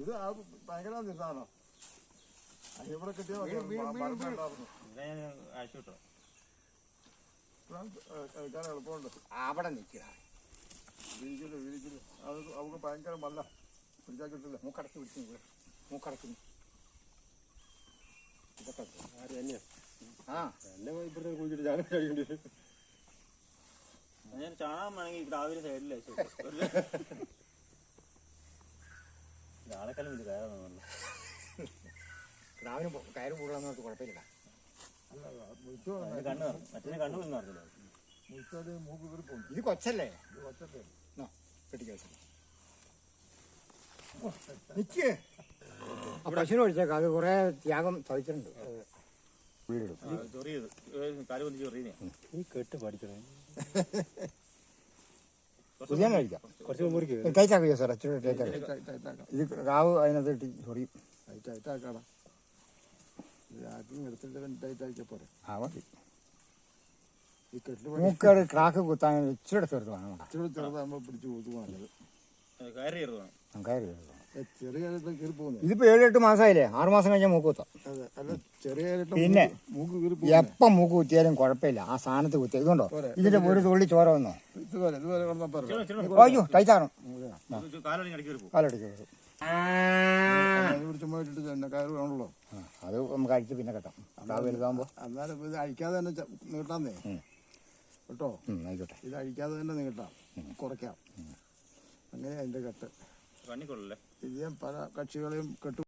ഇത് ഭയങ്കര നിസാണോ ഇവിടെ കിട്ടിയാൽ എളുപ്പമുണ്ട്. അവിടെ നിൽക്കുക വിരിച്ചില് അത് അവർക്ക് ഭയങ്കര മല്ല പിടിച്ചാൽ കിട്ടില്ല. മൂക്കടക്കി പിടിച്ചു മൂക്കടക്കി ഇതൊക്കെ ആര് തന്നെയാ എന്നെ ഇവിടുത്തെ കുഴിച്ചിട്ട് ഞാൻ കഴിയേണ്ടി വരും. ഞാൻ ചാണകം വേണമെങ്കിൽ രാവിലെ സൈഡിൽ ആളെക്കാലം ഇത് കയറാൻ രാവിലെ കയറ് കൂടുതലെന്ന് പറഞ്ഞിട്ട് കുഴപ്പമില്ല. കണ്ണു മറ്റേ കണ്ണു എന്ന് പറഞ്ഞില്ല. മൂക്ക് കയറി പോകും. ഇത് കൊച്ചല്ലേ? ഇത് കൊച്ചല്ലേ? നിക്ക് പശുവിനെ ഒഴിച്ചേക്കാം. അത് കുറെ ത്യാഗം സഹിച്ചിട്ടുണ്ട്. ചൊറിയത് കാല് വന്ന് ചൊറിയനെ ഈ കെട്ട് പഠിക്കണം. കഴിക്കാം കുറച്ച് ടൈറ്റാക്കിയോ സാർ? അച്ഛനോട് ടൈറ്റാക്കാം. ഇത് കാവ് അതിനകത്ത് ഇട്ടി ചൊറിയും. ടൈറ്റാക്കാടാ എടുത്തിട്ട് ടൈറ്റാക്കിയ പോരെ. ആ മതി. മൂക്കട് ക്രാക്ക് കുത്താൻ ഇച്ചിരി ചെറുത് വേണം. ഇച്ചിരി ചെറുതാകുമ്പോൾ പിടിച്ച് കൂത്തുവാണത്. കയറി കയറുവാണ്. ചെറിയ കയറി പോകുന്നത്. ഇതിപ്പോ 7-8 മാസമായില്ലേ? 6 മാസം കഴിഞ്ഞാൽ മൂക്ക് കുത്താം. പിന്നെ എപ്പം മൂക്ക് കുത്തിയാലും കുഴപ്പമില്ല. ആ സ്ഥാനത്ത് കുത്തിയ ഇതുണ്ടോ? ഇതിന്റെ ഒരു തുള്ളി ചോര വന്നോ? അയ്യോ ടൈറ്റാണോ? കാലടിക്ക് വരും. കയറുവാണല്ലോ. അത് നമുക്ക് അഴിച്ച് പിന്നെ കെട്ടാം. വലുതാകുമ്പോ എന്നാലും ഇത് അഴിക്കാതെ തന്നെ നീട്ടാന്നേ കേട്ടോ. ആയിക്കോട്ടെ. ഇത് അഴിക്കാതെ തന്നെ നീട്ടാം, കുറയ്ക്കാം. അങ്ങനെ അതിന്റെ കെട്ട്. കണ്ണിക്കൊള്ളല്ലേ? ഇത് ഞാൻ പല കക്ഷികളെയും കെട്ടു